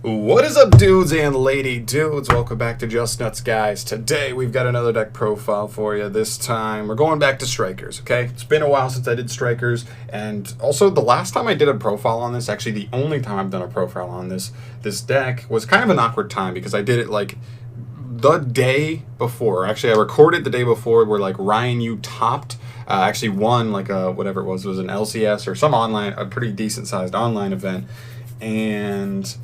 What is up, dudes and lady dudes? Welcome back to Just Nuts, guys. Today we've got another deck profile for you. This time we're going back to Strikers, okay? It's been a while since I did Strikers, and also the last time I did a profile on this, actually the only time I've done a profile on this deck, was kind of an awkward time because I did it like the day before. Actually, I recorded the day before where like Ryan Yu topped, actually won like a, whatever it was an LCS or some online, a pretty decent sized online event, and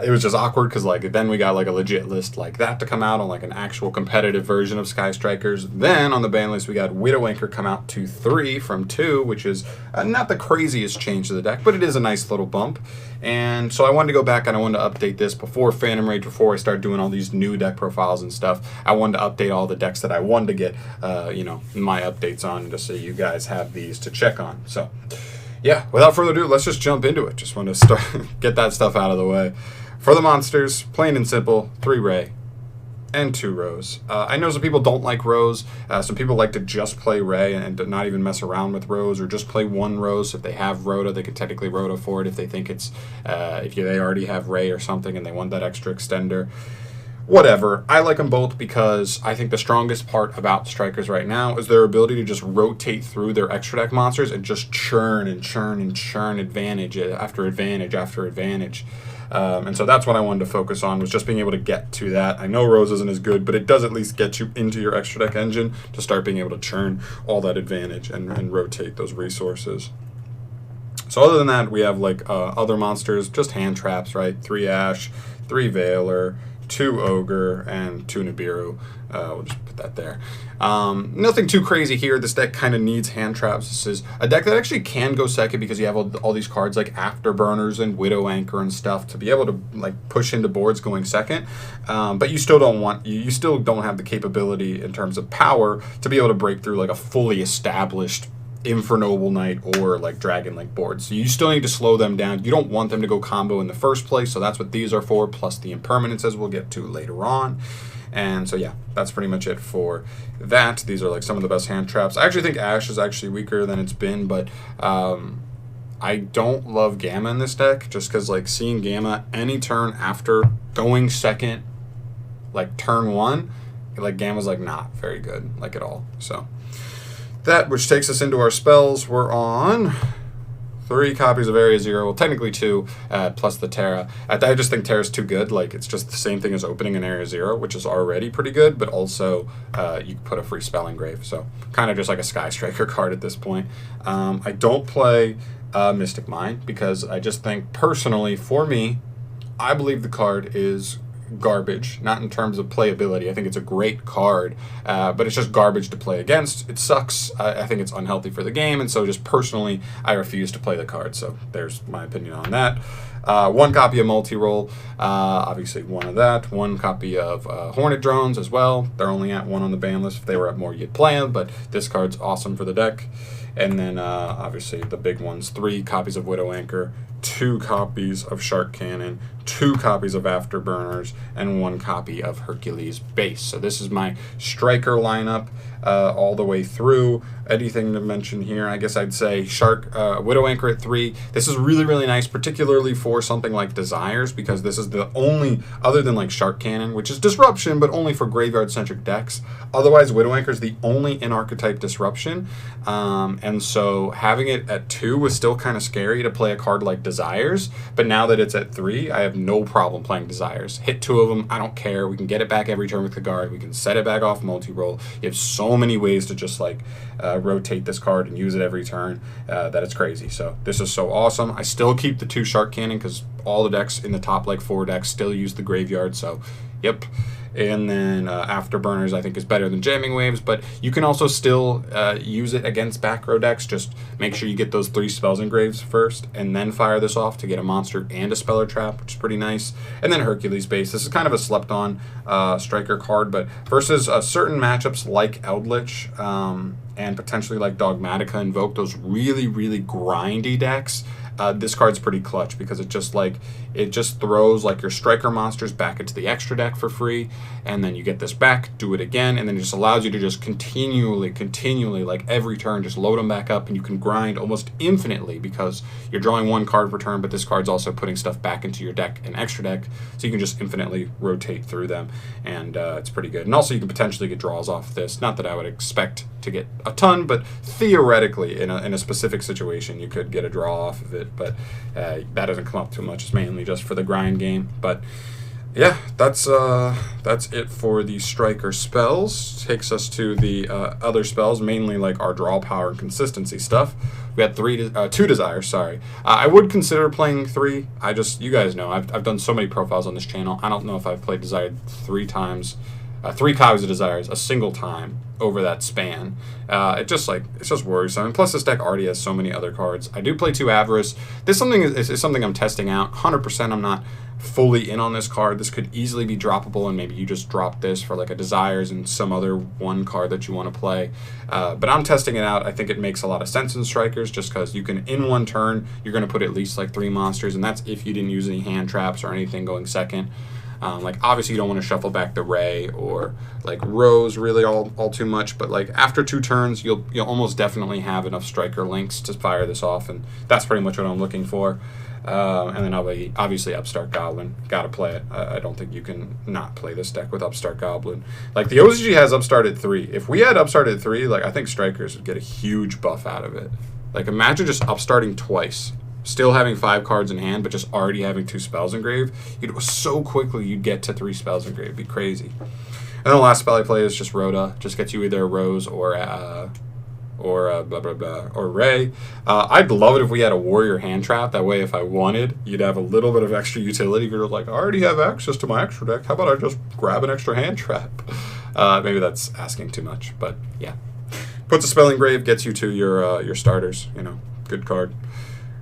it was just awkward because like then we got like a legit list like that to come out on like an actual competitive version of Sky Strikers. Then on the ban list we got Widow Anchor come out to 3 from 2, which is not the craziest change to the deck, but it is a nice little bump. And so I wanted to go back and I wanted to update this before Phantom Rage, before I start doing all these new deck profiles and stuff. I wanted to update all the decks that I wanted to get my updates on, just so you guys have these to check on. So yeah, without further ado, let's just jump into it. Just want to start get that stuff out of the way. For the monsters, plain and simple, 3 Ray and 2 Rose. I know some people don't like Rose. Some people like to just play Ray and not even mess around with Rose, or just play 1 Rose. If they have Rhoda, they can technically Rhoda for it if they think it's, they already have Ray or something and they want that extra extender. Whatever. I like them both because I think the strongest part about Strikers right now is their ability to just rotate through their extra deck monsters and just churn and churn and churn advantage after advantage after advantage. And so that's what I wanted to focus on, was just being able to get to that. I know Rose isn't as good, but it does at least get you into your extra deck engine to start being able to churn all that advantage and rotate those resources. So other than that, we have like other monsters, just hand traps, right? 3 Ash, 3 Veiler, 2 Ogre, and 2 Nibiru. We'll just put that there. Nothing too crazy here. This deck kind of needs hand traps. This is a deck that actually can go second because you have all these cards like Afterburners and Widow Anchor and stuff to be able to like push into boards going second. But you still don't want, you still don't have the capability in terms of power to be able to break through like a fully established Infernoble Knight or like Dragon Link boards. So you still need to slow them down. You don't want them to go combo in the first place, so that's what these are for, plus the impermanences we'll get to later on. And so yeah, that's pretty much it for that. These are like some of the best hand traps. I actually think Ash is actually weaker than it's been, but I don't love Gamma in this deck, just because like seeing Gamma any turn after going second, like turn 1, like Gamma's like not very good, like at all. So that, which takes us into our spells. We're on 3 copies of Area 0, well technically 2, plus the Terra. I just think Terra's too good. Like, it's just the same thing as opening an Area 0, which is already pretty good, but also you put a free spell engrave, so kind of just like a Sky Striker card at this point. I don't play Mystic Mind because I just think, personally, for me, I believe the card is garbage, not in terms of playability. I think it's a great card, but it's just garbage to play against. It sucks. I think it's unhealthy for the game, and so just personally, I refuse to play the card. So there's my opinion on that. 1 copy of Multi-Roll, obviously 1 of that. 1 copy of Hornet Drones as well. They're only at 1 on the ban list. If they were at more, you'd play them, but this card's awesome for the deck. And then obviously the big ones, 3 copies of Widow Anchor, 2 copies of Shark Cannon, 2 copies of Afterburners, and 1 copy of Hercules Base. So this is my Striker lineup all the way through. Anything to mention here? I guess I'd say Widow Anchor at 3. This is really, really nice, particularly for something like Desires, because this is the only, other than like Shark Cannon, which is Disruption, but only for graveyard-centric decks. Otherwise, Widow Anchor is the only in-archetype Disruption, and so having it at 2 was still kind of scary to play a card like Desires, but now that it's at 3, I have no problem playing Desires. Hit 2 of them, I don't care. We can get it back every turn with the guard. We can set it back off Multi-Roll. You have so many ways to just like rotate this card and use it every turn that it's crazy. So this is so awesome. I still keep the 2 Shark Cannon because all the decks in the top like 4 decks still use the graveyard. So yep. And then Afterburners I think is better than Jamming Waves, but you can also still use it against back row decks. Just make sure you get those 3 spells engraves first, and then fire this off to get a monster and a spell or trap, which is pretty nice. And then Hercules Base. This is kind of a slept on striker card, but versus certain matchups like Eldritch and potentially like Dogmatica Invoke, those really, really grindy decks, this card's pretty clutch because it just throws like your striker monsters back into the extra deck for free, and then you get this back, do it again, and then it just allows you to just continually, like every turn, just load them back up, and you can grind almost infinitely because you're drawing one card per turn, but this card's also putting stuff back into your deck and extra deck, so you can just infinitely rotate through them, and it's pretty good. And also you can potentially get draws off this. Not that I would expect to get a ton, but theoretically in a specific situation you could get a draw off of it, but that doesn't come up too much. It's mainly just for the grind game. But yeah, that's it for the striker spells. Takes us to the other spells, mainly like our draw power and consistency stuff. We had two desires. Sorry, I would consider playing 3. You guys know I've done so many profiles on this channel. I don't know if I've played Desire 3 times. 3 copies of Desires a single time over that span. It's just worrisome. And plus, this deck already has so many other cards. I do play 2 Avarice. This is something I'm testing out. 100% I'm not fully in on this card. This could easily be droppable, and maybe you just drop this for like a Desires and some other one card that you want to play. But I'm testing it out. I think it makes a lot of sense in Strikers, just because you can, in one turn, you're going to put at least like 3 monsters, and that's if you didn't use any hand traps or anything going second. Like obviously you don't want to shuffle back the Ray or like Rose really all too much, but like after 2 turns you'll almost definitely have enough striker links to fire this off, and that's pretty much what I'm looking for. And then obviously Upstart Goblin, gotta play it. I don't think you can not play this deck with Upstart Goblin. Like the OCG has Upstart at 3. If we had Upstart at 3, like I think Strikers would get a huge buff out of it. Like imagine just upstarting twice, still having 5 cards in hand, but just already having 2 spells engraved. So quickly you'd get to 3 spells engraved. It'd be crazy. And the last spell I play is just Rhoda. Just gets you either a Rose or Ray. I'd love it if we had a Warrior hand trap. That way, if I wanted, you'd have a little bit of extra utility. You're like, I already have access to my extra deck. How about I just grab an extra hand trap? Maybe that's asking too much, but yeah. Puts a spell engrave, gets you to your starters. Good card.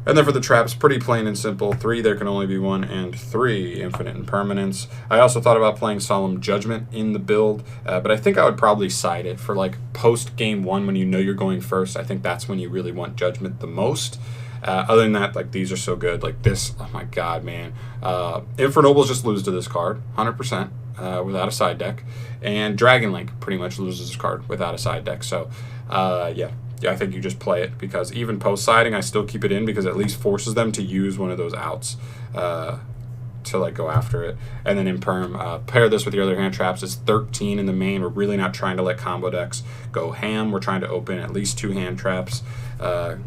And then for the traps, pretty plain and simple. 3, there can only be 1, and 3, infinite impermanence. I also thought about playing Solemn Judgment in the build, but I think I would probably side it for like post game 1 when you know you're going first. I think that's when you really want Judgment the most. Other than that, like these are so good. Like this, oh my god, man. Infernobles just lose to this card, 100%, without a side deck. And Dragon Link pretty much loses this card without a side deck. So, yeah, I think you just play it, because even post-siding, I still keep it in because it at least forces them to use one of those outs to like go after it. And then in Perm, pair this with your other hand traps. It's 13 in the main. We're really not trying to let combo decks go ham. We're trying to open at least 2 hand traps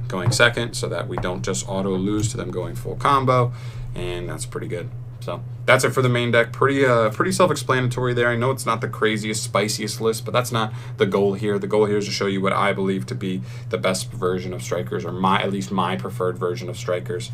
going second, so that we don't just auto lose to them going full combo, and that's pretty good. So that's it for the main deck. Pretty self-explanatory there. I know it's not the craziest, spiciest list, but that's not the goal here. The goal here is to show you what I believe to be the best version of Strikers, or at least my preferred version of Strikers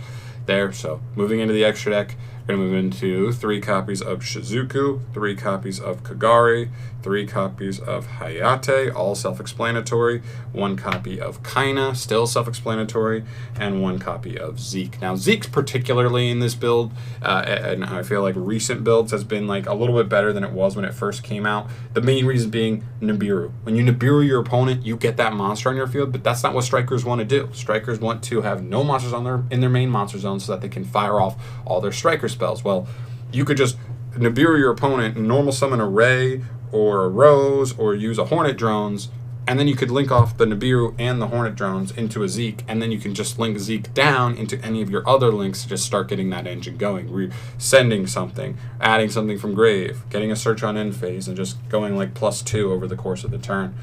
there. So moving into the extra deck, we're going to move into 3 copies of Shizuku, 3 copies of Kagari, 3 copies of Hayate, all self-explanatory, 1 copy of Kaina, still self-explanatory, and 1 copy of Zeke. Now, Zeke's particularly in this build, and I feel like recent builds has been like a little bit better than it was when it first came out. The main reason being Nibiru. When you Nibiru your opponent, you get that monster on your field, but that's not what Strikers want to do. Strikers want to have no monsters in their main monster zone so that they can fire off all their Striker spells. Well, you could just Nibiru your opponent and normal summon a Ray or a Rose or use a Hornet Drones, and then you could link off the Nibiru and the Hornet Drones into a Zeke, and then you can just link Zeke down into any of your other links to just start getting that engine going. Sending something, adding something from Grave, getting a search on end phase, and just going like +2 over the course of the turn.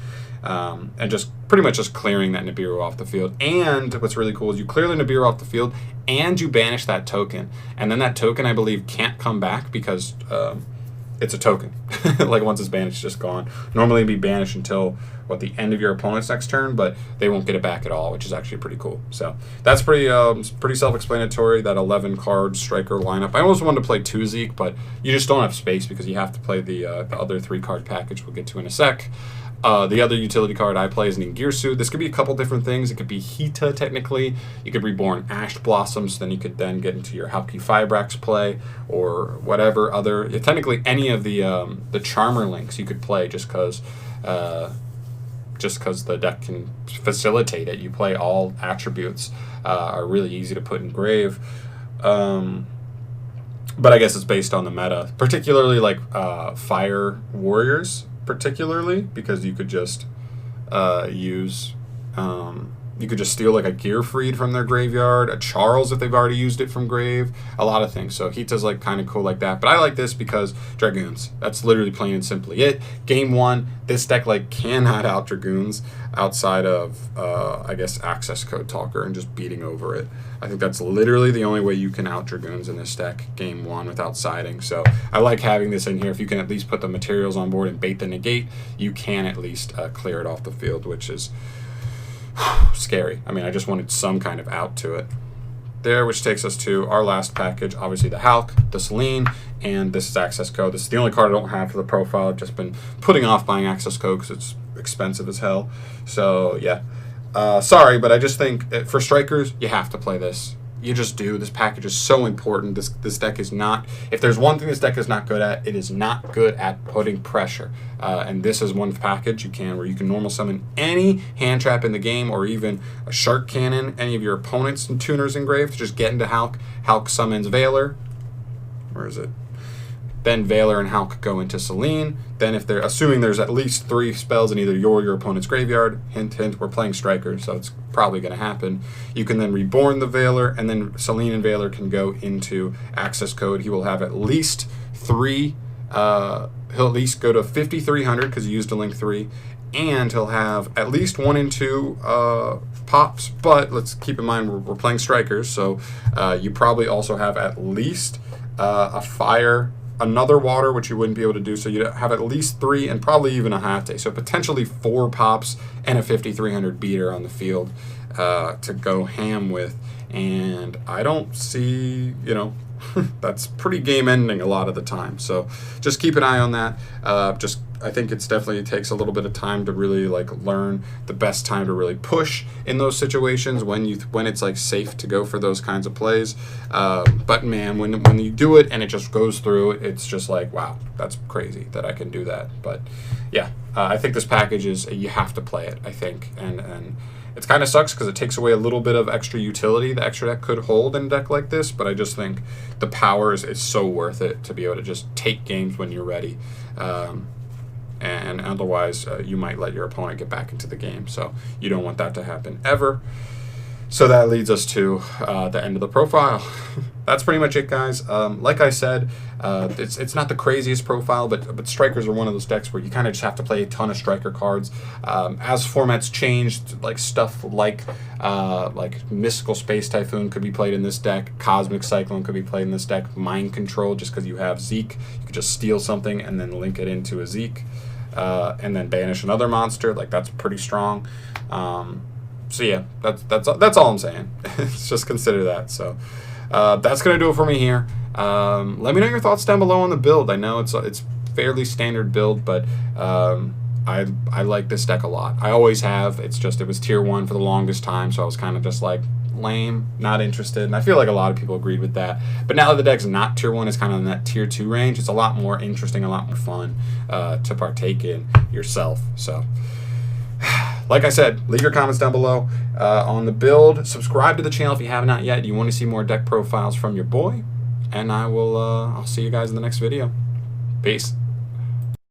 And just pretty much just clearing that Nibiru off the field. And what's really cool is you clear the Nibiru off the field and you banish that token. And then that token, I believe, can't come back because it's a token. Like once it's banished, it's just gone. Normally it'd be banished until the end of your opponent's next turn, but they won't get it back at all, which is actually pretty cool. So that's pretty self-explanatory, that 11 card striker lineup. I almost wanted to play 2 Zeke, but you just don't have space because you have to play the other 3 card package we'll get to in a sec. The other utility card I play is Ningirsu. This could be a couple different things. It could be Hita, technically. You could reborn Ash Blossoms, then you could then get into your Hauki Fibrax play, or whatever other, technically any of the Charmer links you could play, just because the deck can facilitate it. You play all attributes. are really easy to put in grave. But I guess it's based on the meta, particularly like fire warriors, particularly because you could just use. You could just steal like a Gearfried from their graveyard, a Charles if they've already used it from grave, a lot of things. So Hita's like kind of cool like that. But I like this because Dragoons. That's literally plain and simply it. Game 1, this deck like cannot out Dragoons outside of I guess Access Code Talker and just beating over it. I think that's literally the only way you can out Dragoons in this deck, Game 1, without siding. So I like having this in here. If you can at least put the materials on board and bait the negate, you can at least clear it off the field, which is scary. I mean, I just wanted some kind of out to it there, which takes us to our last package. Obviously the Hulk, the Selene, and this is Access Code. This is the only card I don't have for the profile. I've just been putting off buying Access Code because it's expensive as hell. So yeah, sorry, but I just think for strikers you have to play this. You just do. This package is so important. This deck is not, if there's one thing this deck is not good at, it is not good at putting pressure. And this is one package where you can normal summon any hand trap in the game, or even a Shark Cannon, any of your opponents and tuners engraved. Just get into Hulk. Hulk summons Veiler. Where is it? Then Veiler and Hulk go into Selene. Then if they're assuming there's at least 3 spells in either your or your opponent's graveyard, hint, hint, we're playing strikers, so it's probably going to happen. You can then reborn the Veiler, and then Selene and Veiler can go into Access Code. He will have at least 3, he'll at least go to 5,300 because he used a link 3, and he'll have at least 1 and 2 pops, but let's keep in mind we're playing strikers, so you probably also have at least a fire, another water, which you wouldn't be able to do, so you'd have at least 3 and probably even a half day, so potentially 4 pops and a 5,300 beater on the field to go ham with. And I don't see, that's pretty game ending a lot of the time, so just keep an eye on that. I think it's definitely takes a little bit of time to really like learn the best time to really push in those situations when it's like safe to go for those kinds of plays. But man, when you do it and it just goes through, it's just like, wow, that's crazy that I can do that. But yeah, I think this package is, you have to play it, I think, and it kind of sucks because it takes away a little bit of extra utility the extra deck could hold in a deck like this, but I just think the power is so worth it to be able to just take games when you're ready. And otherwise, you might let your opponent get back into the game, so you don't want that to happen ever. So that leads us to the end of the profile. That's pretty much it, guys. Like I said, it's not the craziest profile, but strikers are one of those decks where you kind of just have to play a ton of striker cards. As formats changed, like stuff like Mystical Space Typhoon could be played in this deck. Cosmic Cyclone could be played in this deck. Mind Control, just because you have Zeke, you could just steal something and then link it into a Zeke, and then banish another monster. Like, that's pretty strong. So yeah, that's all I'm saying. Just consider that. So that's gonna do it for me here. Let me know your thoughts down below on the build. I know it's fairly standard build, but I like this deck a lot. I always have. It's just it was tier 1 for the longest time, so I was kind of just like lame, not interested. And I feel like a lot of people agreed with that. But now that the deck's not tier 1, it's kind of in that tier 2 range. It's a lot more interesting, a lot more fun to partake in yourself. So. Like I said, leave your comments down below on the build. Subscribe to the channel if you have not yet. You want to see more deck profiles from your boy. And I'll see you guys in the next video. Peace.